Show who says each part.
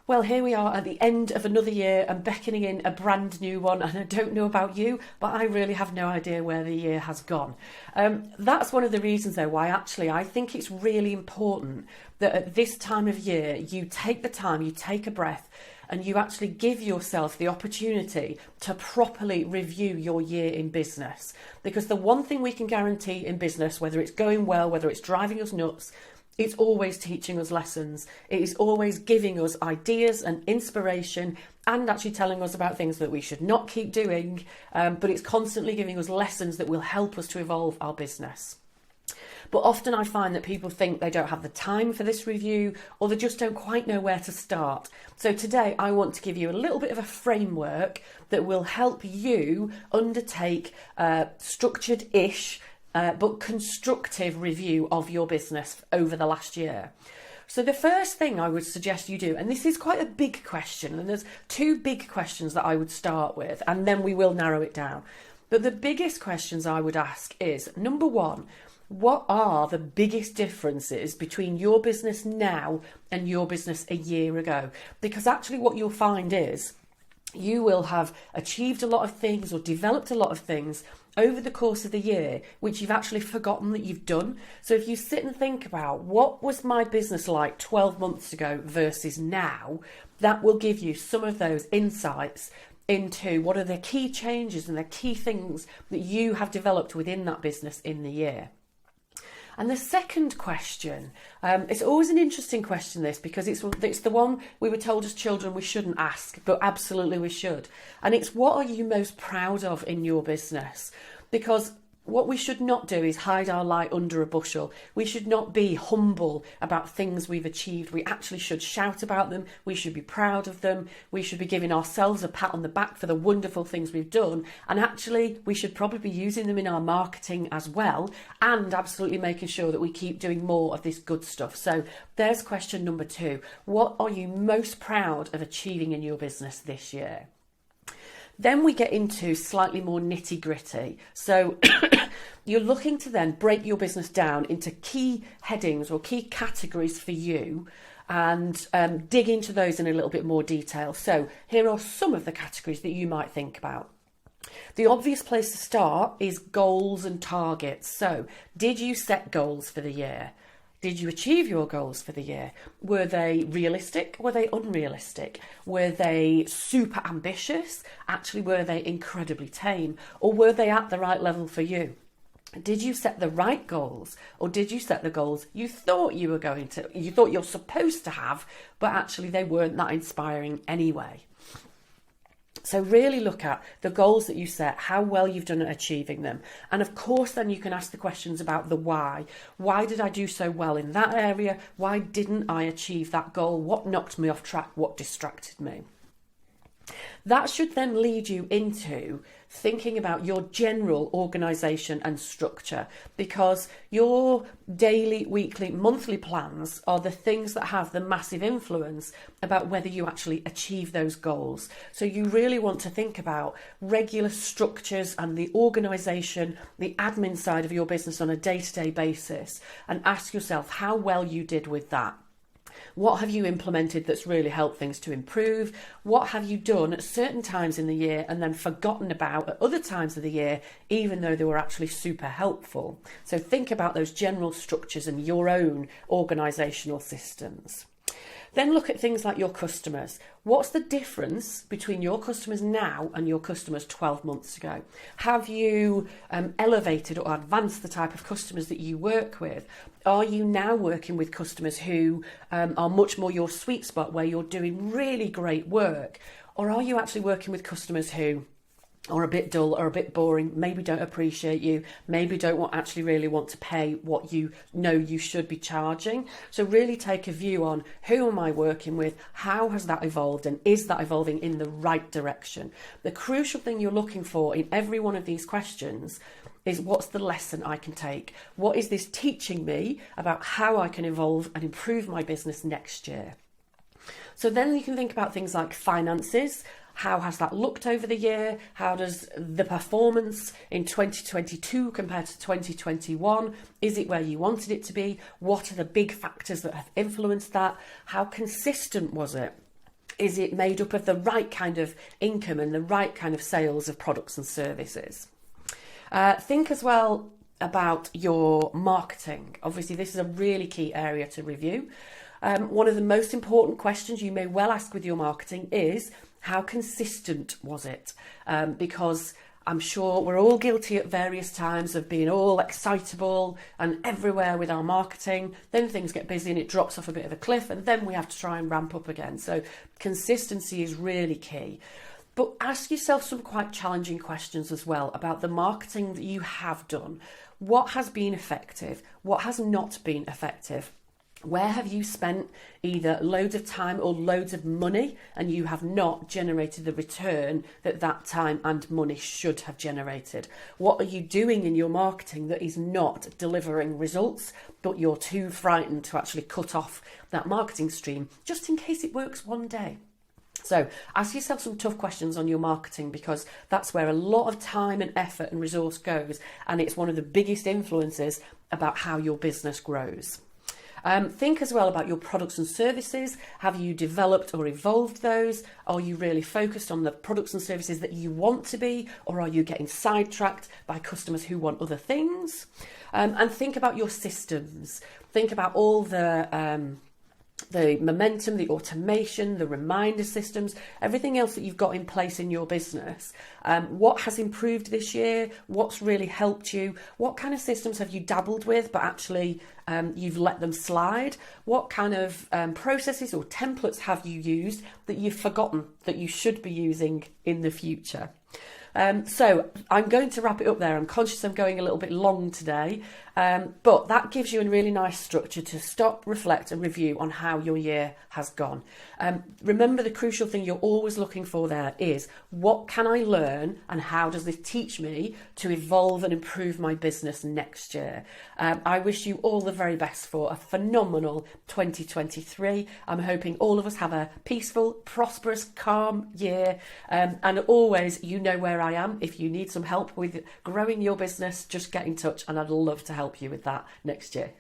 Speaker 1: Well, here we are at the end of another year and beckoning in a brand new one. And I don't know about you, but I really have no idea where the year has gone. That's one of the reasons, though, why actually I think it's really important that at this time of year, you take the time, you take a breath, and you actually give yourself the opportunity to properly review your year in business. Because the one thing we can guarantee in business, whether it's going well, whether it's driving us nuts, it's always teaching us lessons. It is always giving us ideas and inspiration and actually telling us about things that we should not keep doing. But it's constantly giving us lessons that will help us to evolve our business. But often I find that people think they don't have the time for this review, or they just don't quite know where to start. So today I want to give you a little bit of a framework that will help you undertake structured-ish but constructive review of your business over the last year. So the first thing I would suggest you do, and this is quite a big question, and there's two big questions that I would start with, and then we will narrow it down. But the biggest questions I would ask is, number one, what are the biggest differences between your business now and your business a year ago? Because actually what you'll find is you will have achieved a lot of things or developed a lot of things over the course of the year, which you've actually forgotten that you've done. So if you sit and think about what was my business like 12 months ago versus now, that will give you some of those insights into what are the key changes and the key things that you have developed within that business in the year. And the second question, it's always an interesting question, this, because it's the one we were told as children we shouldn't ask, but absolutely we should. And it's, what are you most proud of in your business? Because what we should not do is hide our light under a bushel. We should not be humble about things we've achieved. We actually should shout about them. We should be proud of them. We should be giving ourselves a pat on the back for the wonderful things we've done. And actually, we should probably be using them in our marketing as well, and absolutely making sure that we keep doing more of this good stuff. So there's question number two. What are you most proud of achieving in your business this year? Then we get into slightly more nitty gritty. So you're looking to then break your business down into key headings or key categories for you and dig into those in a little bit more detail. So here are some of the categories that you might think about. The obvious place to start is goals and targets. So did you set goals for the year? Did you achieve your goals for the year? Were they realistic? Were they unrealistic? Were they super ambitious? Actually, were they incredibly tame? Or were they at the right level for you? Did you set the right goals, or did you set the goals you thought you're supposed to have, but actually they weren't that inspiring anyway? So really look at the goals that you set, how well you've done at achieving them. And of course, then you can ask the questions about the why. Why did I do so well in that area? Why didn't I achieve that goal? What knocked me off track? What distracted me? That should then lead you into thinking about your general organisation and structure, because your daily, weekly, monthly plans are the things that have the massive influence about whether you actually achieve those goals. So you really want to think about regular structures and the organisation, the admin side of your business on a day-to-day basis, and ask yourself how well you did with that. What have you implemented that's really helped things to improve? What have you done at certain times in the year and then forgotten about at other times of the year, even though they were actually super helpful? So think about those general structures and your own organisational systems. Then look at things like your customers. What's the difference between your customers now and your customers 12 months ago? Have you elevated or advanced the type of customers that you work with? Are you now working with customers who are much more your sweet spot, where you're doing really great work? Or are you actually working with customers who are a bit dull or a bit boring, maybe don't appreciate you, maybe don't actually really want to pay what you know you should be charging? So really take a view on, who am I working with? How has that evolved? And is that evolving in the right direction? The crucial thing you're looking for in every one of these questions is, what's the lesson I can take? What is this teaching me about how I can evolve and improve my business next year? So then you can think about things like finances. How has that looked over the year? How does the performance in 2022 compare to 2021? Is it where you wanted it to be? What are the big factors that have influenced that? How consistent was it? Is it made up of the right kind of income and the right kind of sales of products and services? Think as well about your marketing. Obviously, this is a really key area to review. One of the most important questions you may well ask with your marketing is, how consistent was it? Because I'm sure we're all guilty at various times of being all excitable and everywhere with our marketing. Then things get busy and it drops off a bit of a cliff, and then we have to try and ramp up again. So consistency is really key. But ask yourself some quite challenging questions as well about the marketing that you have done. What has been effective? What has not been effective? Where have you spent either loads of time or loads of money and you have not generated the return that that time and money should have generated? What are you doing in your marketing that is not delivering results, but you're too frightened to actually cut off that marketing stream just in case it works one day? So ask yourself some tough questions on your marketing, because that's where a lot of time and effort and resource goes, and it's one of the biggest influences about how your business grows. Think as well about your products and services. Have you developed or evolved those? Are you really focused on the products and services that you want to be, or are you getting sidetracked by customers who want other things? And think about your systems. Think about all the momentum, the automation, the reminder systems, everything else that you've got in place in your business. What has improved this year? What's really helped you? What kind of systems have you dabbled with, but actually you've let them slide? What kind of processes or templates have you used that you've forgotten that you should be using in the future? So I'm going to wrap it up there. I'm conscious I'm going a little bit long today, but that gives you a really nice structure to stop, reflect and review on how your year has gone. Remember, the crucial thing you're always looking for there is, what can I learn and how does this teach me to evolve and improve my business next year? I wish you all the very best for a phenomenal 2023. I'm hoping all of us have a peaceful, prosperous, calm year. And always, you know where I am. If you need some help with growing your business, just get in touch and I'd love to help you with that next year.